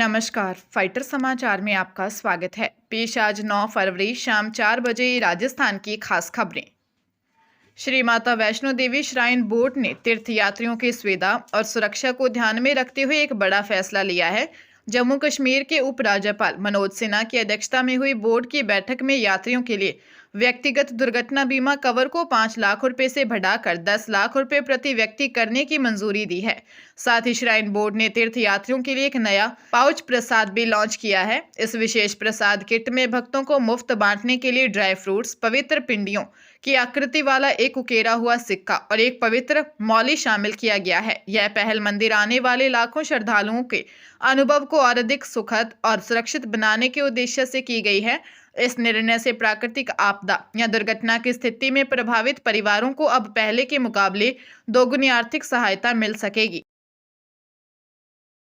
नमस्कार, फाइटर समाचार में आपका स्वागत है। पेश आज 9 फरवरी शाम 4 बजे राजस्थान की खास खबरें। श्री माता वैष्णो देवी श्राइन बोर्ड ने तीर्थयात्रियों की सुविधा और सुरक्षा को ध्यान में रखते हुए एक बड़ा फैसला लिया है। जम्मू कश्मीर के उपराज्यपाल मनोज सिन्हा की अध्यक्षता में हुई बोर्ड की बैठक में यात्रियों के लिए व्यक्तिगत दुर्घटना बीमा कवर को 5 लाख रुपए से बढ़ाकर 10 लाख रुपए प्रति व्यक्ति करने की मंजूरी दी है। साथ ही श्राइन बोर्ड ने तीर्थ यात्रियों के लिए एक नया पाउच प्रसाद भी लॉन्च किया है। इस विशेष प्रसाद किट में भक्तों को मुफ्त बांटने के लिए ड्राई फ्रूट्स, पवित्र पिंडियों की आकृति वाला एक उकेरा हुआ सिक्का और एक पवित्र मौली शामिल किया गया है। यह पहल मंदिर आने वाले लाखों श्रद्धालुओं के अनुभव को और अधिक सुखद और सुरक्षित बनाने के उद्देश्य से की गई है। इस निर्णय से प्राकृतिक आपदा या दुर्घटना की स्थिति में प्रभावित परिवारों को अब पहले के मुकाबले दोगुनी आर्थिक सहायता मिल सकेगी।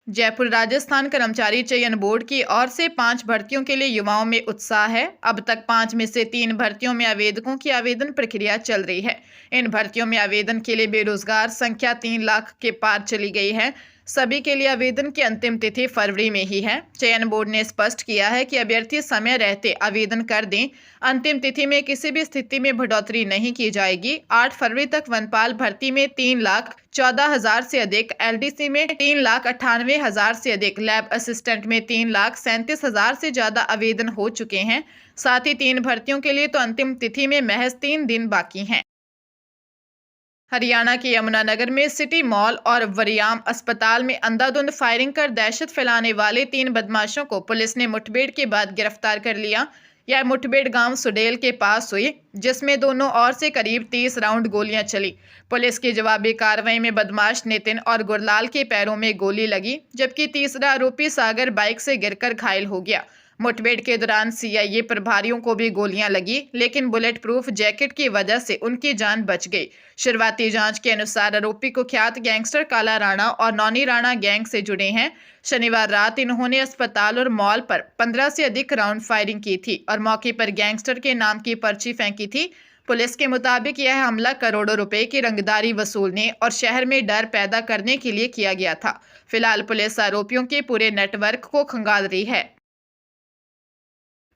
जयपुर राजस्थान कर्मचारी चयन बोर्ड की ओर से 5 भर्तियों के लिए युवाओं में उत्साह है। अब तक 5 में से 3 भर्तियों में आवेदकों की आवेदन प्रक्रिया चल रही है। इन भर्तियों में आवेदन के लिए बेरोजगार संख्या 3 लाख के पार चली गई है। सभी के लिए आवेदन की अंतिम तिथि फरवरी में ही है। चयन बोर्ड ने स्पष्ट किया है कि अभ्यर्थी समय रहते आवेदन कर दें। अंतिम तिथि में किसी भी स्थिति में बढ़ोतरी नहीं की जाएगी। 8 फरवरी तक वनपाल भर्ती में 3,14,000 से अधिक, एलडीसी में 3,98,000 से अधिक, लैब असिस्टेंट में 3,37,000 से ज्यादा आवेदन हो चुके हैं। साथ ही 3 भर्तियों के लिए तो अंतिम तिथि में महज 3 दिन बाकी हैं। हरियाणा के यमुनानगर में सिटी मॉल और वरियाम अस्पताल में अंधाधुंध फायरिंग कर दहशत फैलाने वाले 3 बदमाशों को पुलिस ने मुठभेड़ के बाद गिरफ्तार कर लिया। यह मुठभेड़ गांव सुडेल के पास हुई, जिसमें दोनों ओर से करीब 30 राउंड गोलियां चली। पुलिस की जवाबी कार्रवाई में बदमाश नितिन और गुरलाल के पैरों में गोली लगी, जबकि तीसरा आरोपी सागर बाइक से गिरकर घायल हो गया। मुठभेड़ के दौरान सीआईए प्रभारियों को भी गोलियां लगी, लेकिन बुलेट प्रूफ जैकेट की वजह से उनकी जान बच गई। शुरुआती जांच के अनुसार आरोपी कुख्यात गैंगस्टर काला राणा और नौनी राणा गैंग से जुड़े हैं। शनिवार रात इन्होंने अस्पताल और मॉल पर 15 से अधिक राउंड फायरिंग की थी और मौके पर गैंगस्टर के नाम की पर्ची फेंकी थी। पुलिस के मुताबिक यह हमला करोड़ों रुपए की रंगदारी वसूलने और शहर में डर पैदा करने के लिए किया गया था। फिलहाल पुलिस आरोपियों के पूरे नेटवर्क को खंगाल रही है।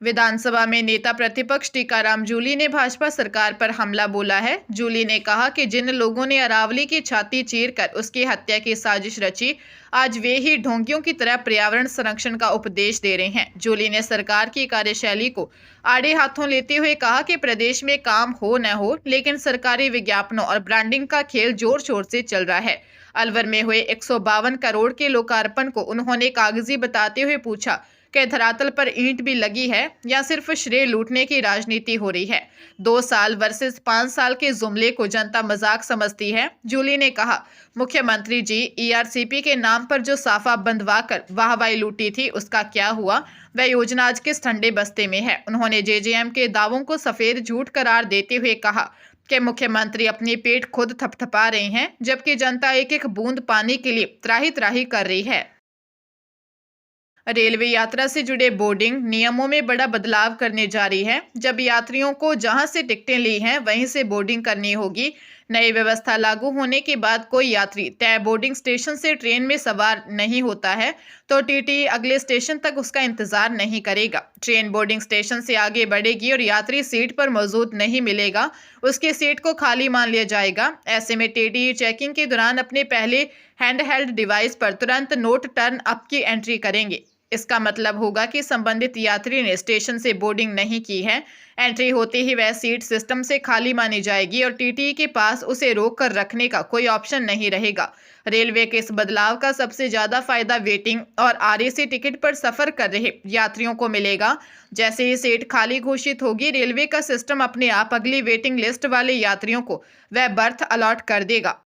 विधानसभा में नेता प्रतिपक्ष टीकाराम जूली ने भाजपा सरकार पर हमला बोला है। जूली ने कहा कि जिन लोगों ने अरावली की छाती चीरकर उसकी हत्या की साजिश रची, आज वे ही ढोंगियों की तरह पर्यावरण संरक्षण का उपदेश दे रहे हैं। जूली ने सरकार की कार्यशैली को आड़े हाथों लेते हुए कहा कि प्रदेश में काम हो न हो, लेकिन सरकारी विज्ञापनों और ब्रांडिंग का खेल जोर शोर से चल रहा है। अलवर में हुए 152 करोड़ के लोकार्पण को उन्होंने कागजी बताते हुए पूछा कि धरातल पर ईंट भी लगी है या सिर्फ श्रेय लूटने की राजनीति हो रही है। 2 साल वर्सेस 5 साल के जुमले को जनता मजाक समझती है। जूली ने कहा, मुख्यमंत्री जी, ईआरसीपी के नाम पर जो साफा बंधवा कर वाहवाही लूटी थी, उसका क्या हुआ? वह योजना आज किस ठंडे बस्ते में है? उन्होंने जेजेएम के दावों को सफेद झूठ करार देते हुए कहा कि मुख्यमंत्री अपनी पेट खुद थपथपा रहे हैं, जबकि जनता एक एक बूंद पानी के लिए त्राही त्राही कर रही है। रेलवे यात्रा से जुड़े बोर्डिंग नियमों में बड़ा बदलाव करने जा रही है। जब यात्रियों को जहां से टिकटें ली हैं वहीं से बोर्डिंग करनी होगी। नई व्यवस्था लागू होने के बाद कोई यात्री तय बोर्डिंग स्टेशन से ट्रेन में सवार नहीं होता है तो टीटी अगले स्टेशन तक उसका इंतजार नहीं करेगा। ट्रेन बोर्डिंग स्टेशन से आगे बढ़ेगी और यात्री सीट पर मौजूद नहीं मिलेगा, उसकी सीट को खाली मान लिया जाएगा। ऐसे में टीटी चेकिंग के दौरान अपने पहले हैंडहेल्ड डिवाइस पर तुरंत नोट टर्न अप की एंट्री करेंगे। इसका मतलब होगा कि संबंधित यात्री ने स्टेशन से बोर्डिंग नहीं की है। एंट्री होते ही वह सीट सिस्टम से खाली मानी जाएगी और टीटी के पास उसे रोक कर रखने का कोई ऑप्शन नहीं रहेगा। रेलवे के इस बदलाव का सबसे ज्यादा फायदा वेटिंग और आरएसी टिकट पर सफर कर रहे यात्रियों को मिलेगा। जैसे ही सीट खाली घोषित होगी, रेलवे का सिस्टम अपने आप अगली वेटिंग लिस्ट वाले यात्रियों को वह बर्थ अलॉट कर देगा।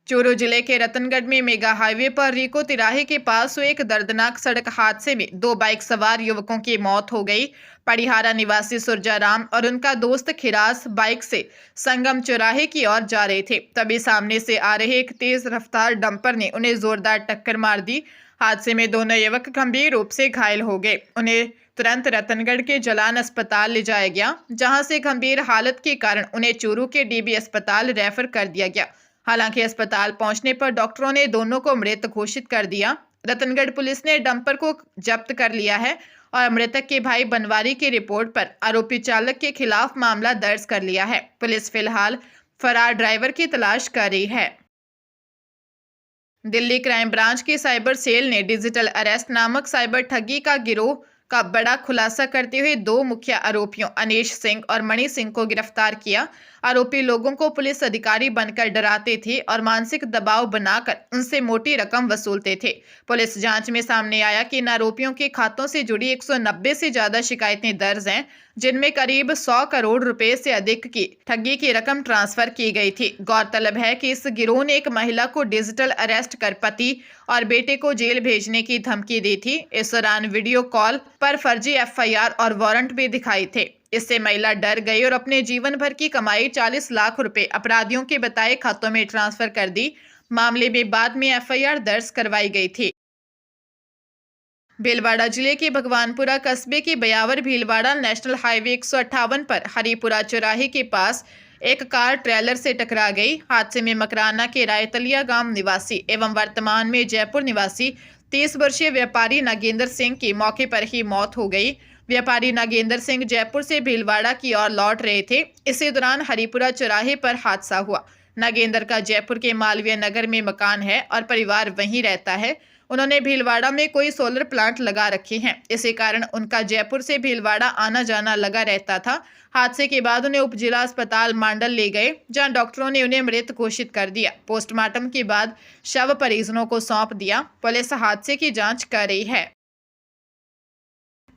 चूरू जिले के रतनगढ़ में मेगा हाईवे पर रीको तिराहे के पास हुए एक दर्दनाक सड़क हादसे में 2 बाइक सवार युवकों की मौत हो गई। पड़िहारा निवासी सुरजाराम और उनका दोस्त खिरास बाइक से संगम चौराहे की ओर जा रहे थे, तभी सामने से आ रहे एक तेज रफ्तार डंपर ने उन्हें जोरदार टक्कर मार दी। हादसे में दोनों युवक गंभीर रूप से घायल हो गए। उन्हें तुरंत रतनगढ़ के जलान अस्पताल ले जाया गया, जहां से गंभीर हालत के कारण उन्हें चूरू के डीबी अस्पताल रेफर कर दिया गया। हालांकि अस्पताल पहुंचने पर डॉक्टरों ने दोनों को मृत घोषित कर दिया। रतनगढ़ पुलिस ने डंपर को जब्त कर लिया है और मृतक के भाई बनवारी की रिपोर्ट पर आरोपी चालक के खिलाफ मामला दर्ज कर लिया है। पुलिस फिलहाल फरार ड्राइवर की तलाश कर रही है। दिल्ली क्राइम ब्रांच की साइबर सेल ने डिजिटल अरेस्ट नामक साइबर ठगी का गिरोह का बड़ा खुलासा करते हुए 2 मुख्य आरोपियों अनीश सिंह और मणि सिंह को गिरफ्तार किया। आरोपी लोगों को पुलिस अधिकारी बनकर डराते थे और मानसिक दबाव बनाकर उनसे मोटी रकम वसूलते थे। पुलिस जांच में सामने आया कि इन आरोपियों के खातों से जुड़ी 190 से ज्यादा शिकायतें दर्ज हैं, जिनमें करीब 100 करोड़ रुपए से अधिक की ठगी की रकम ट्रांसफर की गई थी। गौरतलब है कि इस गिरोह ने एक महिला को डिजिटल अरेस्ट कर पति और बेटे को जेल भेजने की धमकी दी थी। इस दौरान वीडियो कॉल पर फर्जी एफआईआर और वारंट भी दिखाई थे। इससे महिला डर गई और अपने जीवन भर की कमाई 40 लाख रुपए अपराधियों के बताए खातों में ट्रांसफर कर दी। मामले में बाद में एफआईआर दर्ज करवाई गई थी। भीलवाड़ा जिले के भगवानपुरा कस्बे के बयावर भीलवाड़ा नेशनल हाईवे 158 पर हरिपुरा चौराहे के पास एक कार ट्रेलर से टकरा गई। हादसे में मकराना के रायतलिया गांव निवासी एवं वर्तमान में जयपुर निवासी 30 वर्षीय व्यापारी नागेंद्र सिंह की मौके पर ही मौत हो गई। व्यापारी नागेंद्र सिंह जयपुर से भीलवाड़ा की ओर लौट रहे थे। इसी दौरान हरिपुरा चौराहे पर हादसा हुआ। नागेंद्र का जयपुर के मालवीय नगर में मकान है और परिवार वहीं रहता है। उन्होंने भीलवाड़ा में कोई सोलर प्लांट लगा रखे हैं, इसी कारण उनका जयपुर से भीलवाड़ा आना जाना लगा रहता था। हादसे के बाद उन्हें उप जिला अस्पताल मांडल ले गए, जहां डॉक्टरों ने उन्हें मृत घोषित कर दिया। पोस्टमार्टम के बाद शव परिजनों को सौंप दिया। पुलिस हादसे की जांच कर रही है।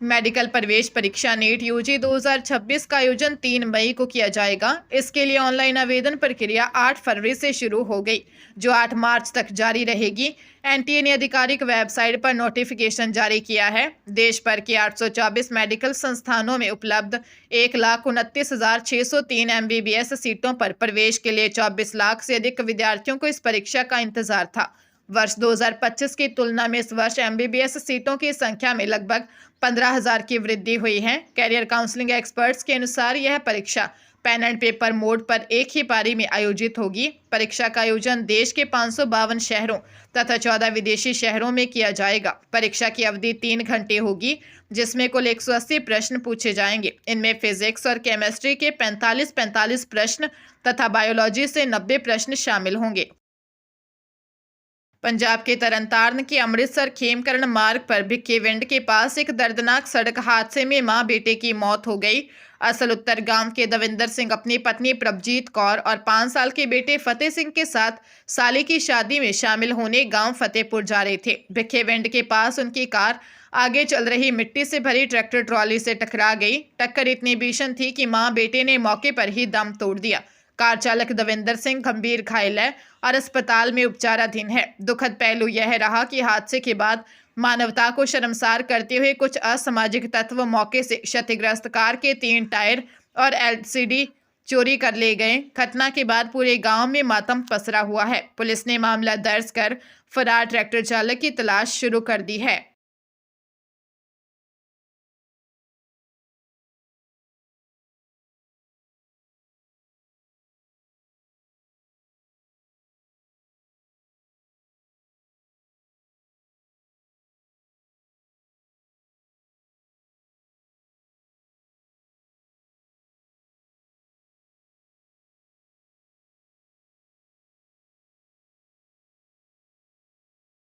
मेडिकल प्रवेश परीक्षा नीट यूजी 2026 का आयोजन 3 मई को किया जाएगा। इसके लिए ऑनलाइन आवेदन प्रक्रिया 8 फरवरी से शुरू हो गई, जो 8 मार्च तक जारी रहेगी। एनटीए ने आधिकारिक वेबसाइट पर नोटिफिकेशन जारी किया है। देश भर के 824 मेडिकल संस्थानों में उपलब्ध 1,29,603 MBBS सीटों पर प्रवेश के लिए 24 लाख से अधिक विद्यार्थियों को इस परीक्षा का इंतजार था। वर्ष 2025 की तुलना में इस वर्ष MBBS सीटों की संख्या में लगभग 15,000 की वृद्धि हुई है। कैरियर काउंसलिंग एक्सपर्ट्स के अनुसार यह परीक्षा पेन एंड पेपर मोड पर एक ही पारी में आयोजित होगी। परीक्षा का आयोजन देश के 552 शहरों तथा 14 विदेशी शहरों में किया जाएगा। परीक्षा की अवधि 3 घंटे होगी, जिसमें कुल 180 प्रश्न पूछे जाएंगे। इनमें फिजिक्स और केमिस्ट्री के 45 प्रश्न तथा बायोलॉजी से 90 प्रश्न शामिल होंगे। पंजाब के तरनताਰਨ के अमृतसर खेमकरण मार्ग पर भिक्कीविंड के पास एक दर्दनाक सड़क हादसे में मां बेटे की मौत हो गई। असल उत्तर गांव के दविंदर सिंह अपनी पत्नी प्रभजीत कौर और 5 साल के बेटे फतेह सिंह के साथ साली की शादी में शामिल होने गांव फतेहपुर जा रहे थे। भिक्कीविंड के पास उनकी कार आगे चल रही मिट्टी से भरी ट्रैक्टर ट्रॉली से टकरा गई। टक्कर इतनी भीषण थी कि मां बेटे ने मौके पर ही दम तोड़ दिया। कार चालक दविंदर सिंह गंभीर घायल है और अस्पताल में उपचाराधीन है। दुखद पहलू यह रहा कि हादसे के बाद मानवता को शर्मसार करते हुए कुछ असामाजिक तत्व मौके से क्षतिग्रस्त कार के 3 टायर और LCD चोरी कर ले गए। घटना के बाद पूरे गांव में मातम पसरा हुआ है। पुलिस ने मामला दर्ज कर फरार ट्रैक्टर चालक की तलाश शुरू कर दी है।